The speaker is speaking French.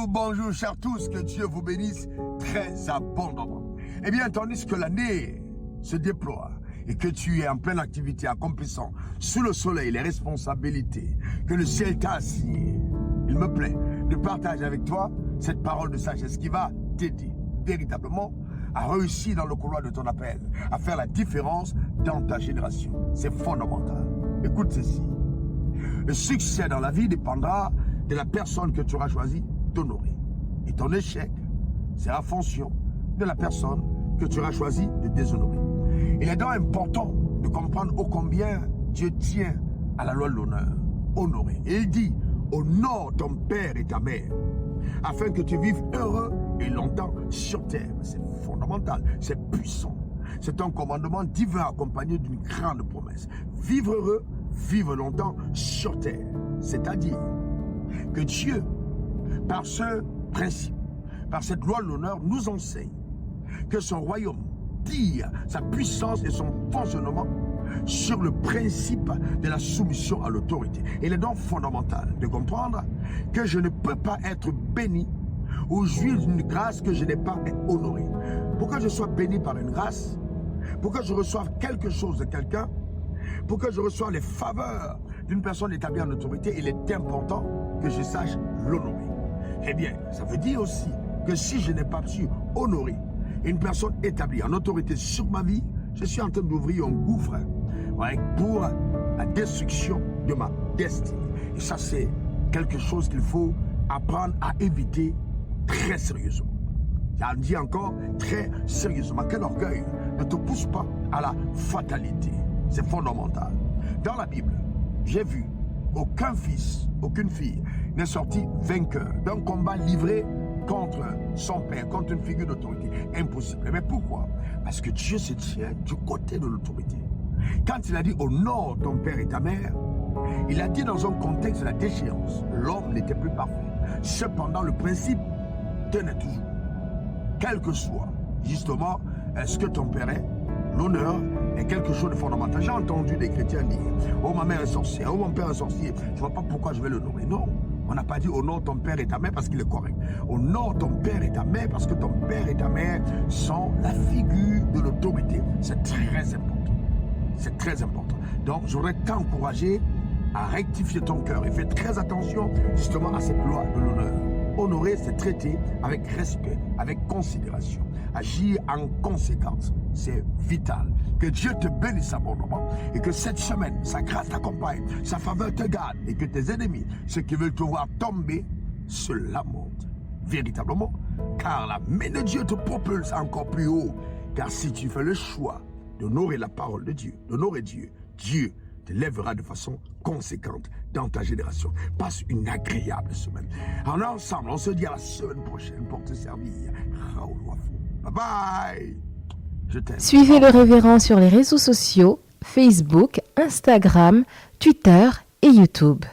Bonjour, chers tous, que Dieu vous bénisse très abondamment. Eh bien, tandis que l'année se déploie et que tu es en pleine activité, accomplissant sous le soleil les responsabilités que le ciel t'a assignées, il me plaît de partager avec toi cette parole de sagesse qui va t'aider véritablement à réussir dans le couloir de ton appel, à faire la différence dans ta génération. C'est fondamental. Écoute ceci. Le succès dans la vie dépendra de la personne que tu auras choisi d'honorer. Et ton échec sera fonction de la personne que tu auras choisi de déshonorer. Il est donc important de comprendre ô combien Dieu tient à la loi de l'honneur. Honorer. Et il dit, honore ton père et ta mère, afin que tu vives heureux et longtemps sur terre. C'est fondamental, c'est puissant. C'est un commandement divin accompagné d'une grande promesse. Vivre heureux, vivre longtemps sur terre. C'est-à-dire que Dieu, par ce principe, par cette loi de l'honneur, nous enseigne que son royaume tire sa puissance et son fonctionnement sur le principe de la soumission à l'autorité. Il est donc fondamental de comprendre que je ne peux pas être béni ou jouir d'une grâce que je n'ai pas honorée. Pour que je sois béni par une grâce, pour que je reçoive quelque chose de quelqu'un, pour que je reçoive les faveurs d'une personne établie en autorité, il est important que je sache l'honorer. Eh bien, ça veut dire aussi que si je n'ai pas su honorer une personne établie en autorité sur ma vie, je suis en train d'ouvrir un gouffre pour la destruction de ma destinée. Et ça, c'est quelque chose qu'il faut apprendre à éviter très sérieusement. J'en dis encore très sérieusement. Quel orgueil ne te pousse pas à la fatalité. C'est fondamental. Dans la Bible, j'ai vu aucun fils, aucune fille n'est sorti vainqueur d'un combat livré contre son père, contre une figure d'autorité. Impossible. Mais pourquoi? Parce que Dieu se tient du côté de l'autorité. Quand il a dit honore ton père et ta mère, il a dit dans un contexte de la déchéance. L'homme n'était plus parfait. Cependant, le principe tenait toujours. Quel que soit, justement, est-ce que ton père est, l'honneur est quelque chose de fondamental. J'ai entendu des chrétiens dire, oh ma mère est sorcière, oh mon père est sorcier, je ne vois pas pourquoi je vais l'honorer. Non, on n'a pas dit honore ton père et ta mère parce qu'il est correct. Honore ton père et ta mère parce que ton père et ta mère sont la figure de l'autorité. C'est très important. C'est très important. Donc, je voudrais t'encourager à rectifier ton cœur et fais très attention justement à cette loi de l'honneur. Honorer, c'est traiter avec respect, avec considération. Agir en conséquence, c'est vital. Que Dieu te bénisse abondamment et que cette semaine, sa grâce t'accompagne, sa faveur te garde et que tes ennemis, ceux qui veulent te voir tomber, se lamentent véritablement. Car la main de Dieu te propulse encore plus haut. Car si tu fais le choix d'honorer la parole de Dieu, d'honorer Dieu, Dieu te lèvera de façon conséquente dans ta génération. Passe une agréable semaine. En ensemble, on se dit à la semaine prochaine pour te servir. Bye bye. Je t'aime. Suivez le révérend sur les réseaux sociaux, Facebook, Instagram, Twitter et YouTube.